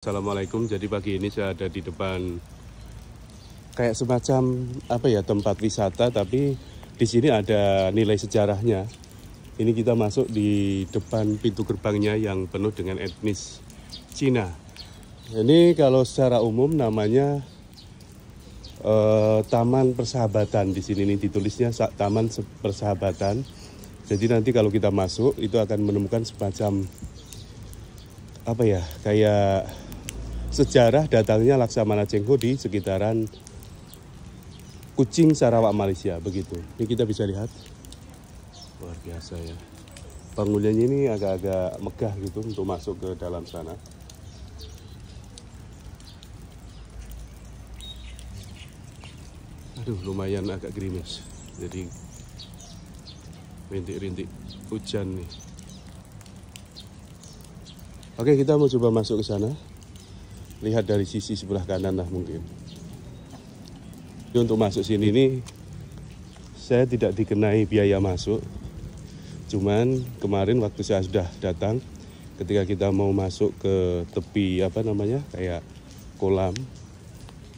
Assalamualaikum. Jadi pagi ini saya ada di depan kayak semacam tempat wisata, tapi di sini ada nilai sejarahnya. Ini kita masuk di depan pintu gerbangnya yang penuh dengan etnis Cina. Ini kalau secara umum namanya Taman Persahabatan. Di sini ini ditulisnya Taman Persahabatan. Jadi nanti kalau kita masuk itu akan menemukan semacam kayak sejarah datangnya Laksamana Cheng Ho di sekitaran Kuching, Sarawak, Malaysia, begitu. Ini kita bisa lihat, luar biasa ya. Bangunannya ini agak-agak megah gitu untuk masuk ke dalam sana. Aduh, lumayan agak gerimis. Jadi rintik-rintik hujan nih. Oke, kita mau coba masuk ke sana. Lihat dari sisi sebelah kanan lah mungkin. Jadi untuk masuk sini ini saya tidak dikenai biaya masuk. Cuman kemarin waktu saya sudah datang, ketika kita mau masuk ke tepi kayak kolam,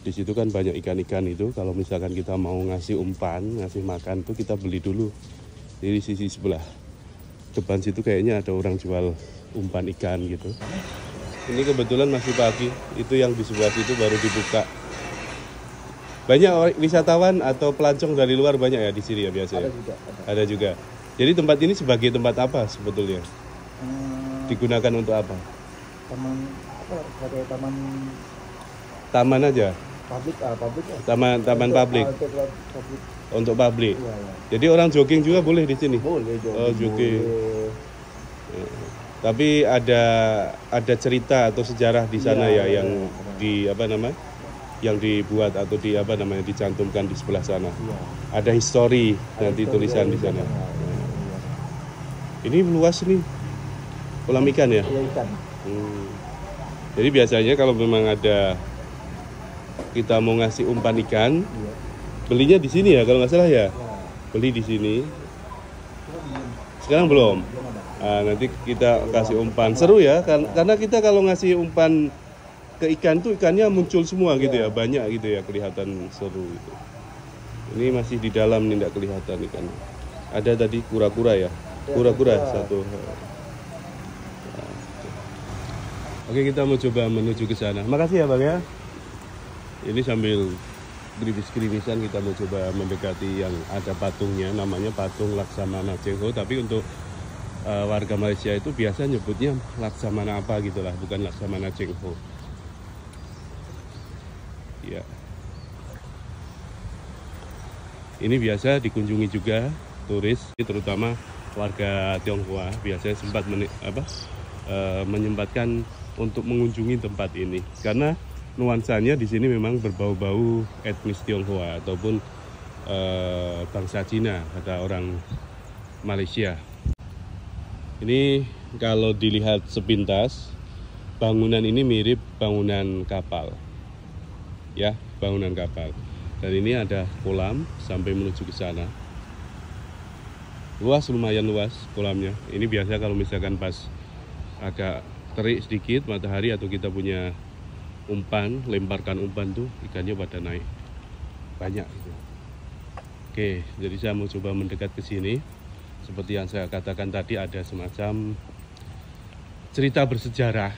di situ kan banyak ikan-ikan itu. Kalau misalkan kita mau ngasih umpan, ngasih makan tuh kita beli dulu. Jadi di sisi sebelah depan situ kayaknya ada orang jual umpan ikan gitu. Ini kebetulan masih pagi, itu yang di sebelah situ baru dibuka. Banyak wisatawan atau pelancong dari luar banyak ya di sini ya biasanya? Ada juga. Jadi tempat ini sebagai tempat apa sebetulnya? Digunakan untuk apa? Taman aja? Publik. Taman publik? Untuk publik? Ya. Jadi orang jogging juga boleh di sini? Boleh jogging. Oh, jogging. Boleh. Tapi ada cerita atau sejarah di sana yang yang dibuat atau dicantumkan di sebelah sana. Ya. Ada histori nanti tulisan di sana. Ya. Ini luas nih kolam ikan ya? Iya, ikan. Jadi biasanya kalau memang kita mau ngasih umpan ikan, belinya di sini ya kalau nggak salah ya? Beli di sini. Sekarang belum. Nah, nanti kita kasih umpan. Seru ya, karena kita kalau ngasih umpan ke ikan tuh ikannya muncul semua gitu ya, banyak gitu ya, kelihatan seru gitu. Ini masih di dalam nih, tidak kelihatan ikan. Ada tadi kura-kura ya, kura-kura satu. Oke, kita mau coba menuju ke sana. Makasih ya Bang ya. Ini sambil gerimis-gerimisan kita mau coba mendekati yang ada patungnya, namanya patung Laksamana Cheng Ho, tapi untuk warga Malaysia itu biasa nyebutnya Laksamana apa gitulah, bukan Laksamana Cheng Ho. Ya. Ini biasa dikunjungi juga turis, terutama warga Tionghoa biasanya sempat menyempatkan untuk mengunjungi tempat ini karena nuansanya di sini memang berbau-bau etnis Tionghoa ataupun bangsa Cina, kata orang Malaysia. Ini kalau dilihat sepintas, bangunan ini mirip bangunan kapal. Ya, bangunan kapal. Dan ini ada kolam sampai menuju ke sana. Luas, lumayan luas kolamnya. Ini biasa kalau misalkan pas agak terik sedikit matahari atau kita punya umpan, lemparkan umpan tuh ikannya pada naik. Banyak gitu. Oke, jadi saya mau coba mendekat ke sini. Seperti yang saya katakan tadi, ada semacam cerita bersejarah.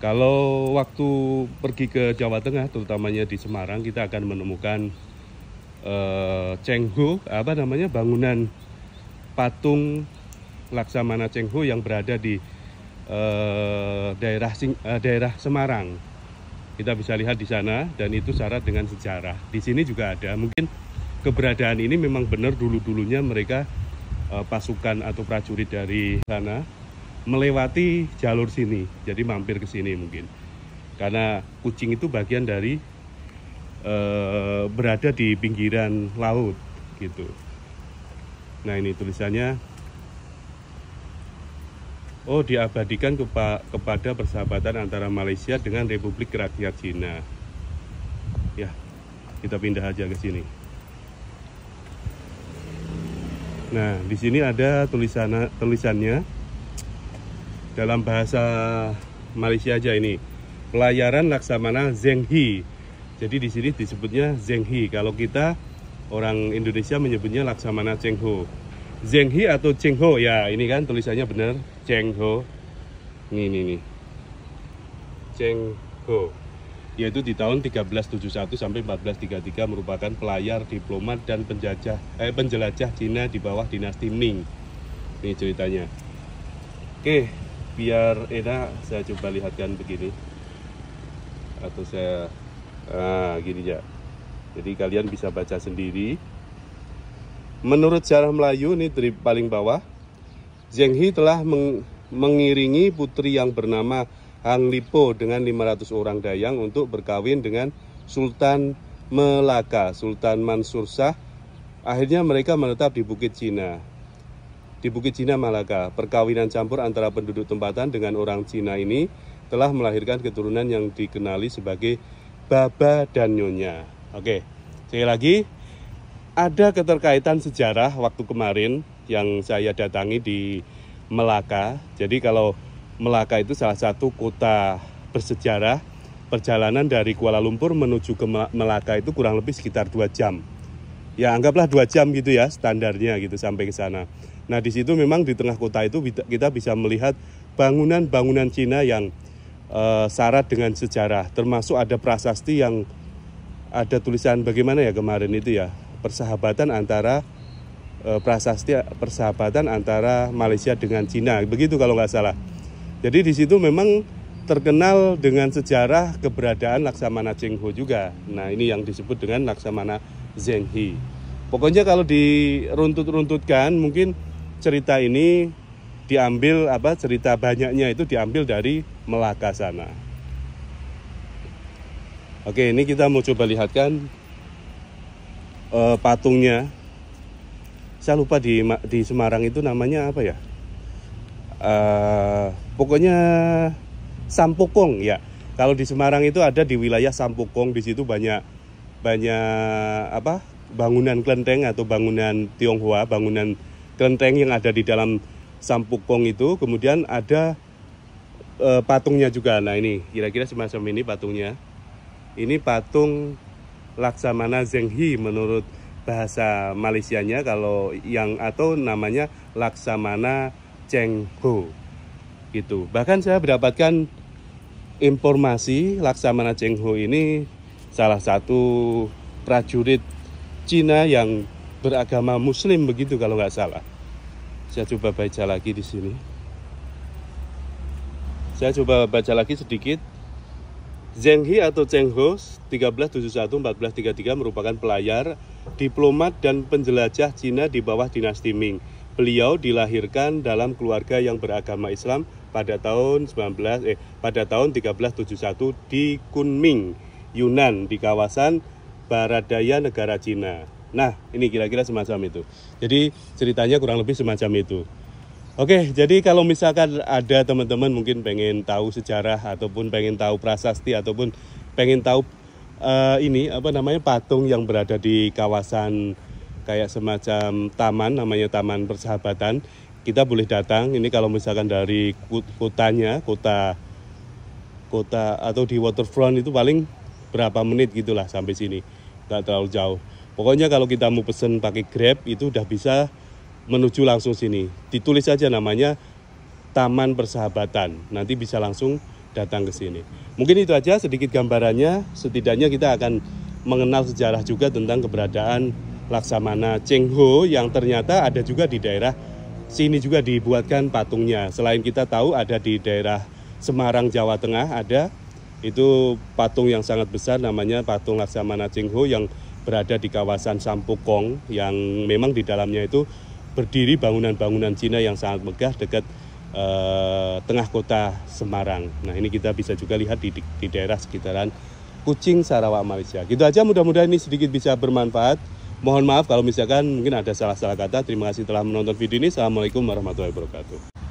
Kalau waktu pergi ke Jawa Tengah, terutamanya di Semarang, kita akan menemukan Cheng Ho, bangunan patung Laksamana Cheng Ho yang berada di daerah Semarang. Kita bisa lihat di sana, dan itu syarat dengan sejarah. Di sini juga ada, mungkin keberadaan ini memang benar dulu-dulunya mereka pasukan atau prajurit dari sana melewati jalur sini, jadi mampir ke sini mungkin. Karena Kuching itu bagian dari berada di pinggiran laut gitu. Nah, ini tulisannya, diabadikan kepada persahabatan antara Malaysia dengan Republik Rakyat Cina. Ya, kita pindah aja ke sini. Nah, di sini ada tulisannya dalam bahasa Malaysia aja ini. Pelayaran Laksamana Zheng-He. Jadi di sini disebutnya Zheng-He. Kalau kita orang Indonesia menyebutnya Laksamana Cheng Ho. Zheng-He atau Cheng Ho, ya ini kan tulisannya benar, Cheng Ho. Ini. Cheng Ho. Yaitu di tahun 1371 sampai 1433 merupakan pelayar, diplomat dan penjelajah Cina di bawah dinasti Ming. Ini ceritanya. Oke, biar enak saya coba lihatkan begini. Atau saya gini ya. Jadi kalian bisa baca sendiri. Menurut sejarah Melayu, ini dari paling bawah, Zheng-He telah mengiringi putri yang bernama Hang Lipo dengan 500 orang Dayang untuk berkawin dengan Sultan Melaka, Sultan Mansur Shah. Akhirnya mereka menetap di Bukit Cina. Di Bukit Cina Malaka, perkawinan campur antara penduduk tempatan dengan orang Cina ini telah melahirkan keturunan yang dikenali sebagai Baba dan Nyonya. Oke, sekali lagi, ada keterkaitan sejarah waktu kemarin yang saya datangi di Melaka. Jadi kalau Melaka itu salah satu kota bersejarah, perjalanan dari Kuala Lumpur menuju ke Melaka itu kurang lebih sekitar 2 jam. Ya anggaplah 2 jam gitu ya standarnya gitu sampai ke sana. Nah di situ memang di tengah kota itu kita bisa melihat bangunan-bangunan Cina yang syarat dengan sejarah. Termasuk ada prasasti yang ada tulisan bagaimana ya kemarin itu ya. Persahabatan antara persahabatan antara Malaysia dengan Cina, begitu kalau nggak salah. Jadi di situ memang terkenal dengan sejarah keberadaan Laksamana Cheng Ho juga. Nah ini yang disebut dengan Laksamana Zheng-He. Pokoknya kalau diruntut-runtutkan mungkin cerita ini diambil cerita banyaknya itu diambil dari Melaka sana. Oke, ini kita mau coba lihatkan patungnya. Saya lupa di Semarang itu namanya apa ya? Pokoknya Sampokong ya. Kalau di Semarang itu ada di wilayah Sampokong, di situ banyak bangunan kelenteng atau bangunan Tionghoa, bangunan kelenteng yang ada di dalam Sampokong itu. Kemudian ada patungnya juga. Nah ini kira-kira semacam ini patungnya. Ini patung Laksamana Zheng-He menurut bahasa Malaysianya, kalau atau namanya Laksamana Cheng Ho gitu. Bahkan saya mendapatkan informasi Laksamana Cheng Ho ini salah satu prajurit Cina yang beragama Muslim begitu kalau nggak salah. Saya coba baca lagi di sini. Saya coba baca lagi sedikit. Zheng-He atau Cheng Ho 1371-1433 merupakan pelayar, diplomat dan penjelajah Cina di bawah dinasti Ming. Beliau dilahirkan dalam keluarga yang beragama Islam pada tahun 1371 di Kunming, Yunnan, di kawasan barat daya negara Cina. Nah, ini kira-kira semacam itu. Jadi ceritanya kurang lebih semacam itu. Oke, jadi kalau misalkan ada teman-teman mungkin pengen tahu sejarah ataupun pengen tahu prasasti ataupun pengen tahu patung yang berada di kawasan kayak semacam taman, namanya Taman Persahabatan, kita boleh datang. Ini kalau misalkan dari kota atau di waterfront itu paling berapa menit gitulah sampai sini, nggak terlalu jauh. Pokoknya kalau kita mau pesen pakai Grab itu udah bisa menuju langsung sini. Ditulis saja namanya Taman Persahabatan. Nanti bisa langsung datang ke sini. Mungkin itu aja sedikit gambarannya. Setidaknya kita akan mengenal sejarah juga tentang keberadaan Laksamana Cheng Ho yang ternyata ada juga di daerah sini juga dibuatkan patungnya. Selain kita tahu ada di daerah Semarang, Jawa Tengah ada. Itu patung yang sangat besar namanya patung Laksamana Cheng Ho yang berada di kawasan Sampokong yang memang di dalamnya itu berdiri bangunan-bangunan Cina yang sangat megah dekat tengah kota Semarang. Nah ini kita bisa juga lihat di daerah sekitaran Kuching, Sarawak, Malaysia. Gitu aja, mudah-mudahan ini sedikit bisa bermanfaat. Mohon maaf kalau misalkan mungkin ada salah-salah kata. Terima kasih telah menonton video ini. Assalamualaikum warahmatullahi wabarakatuh.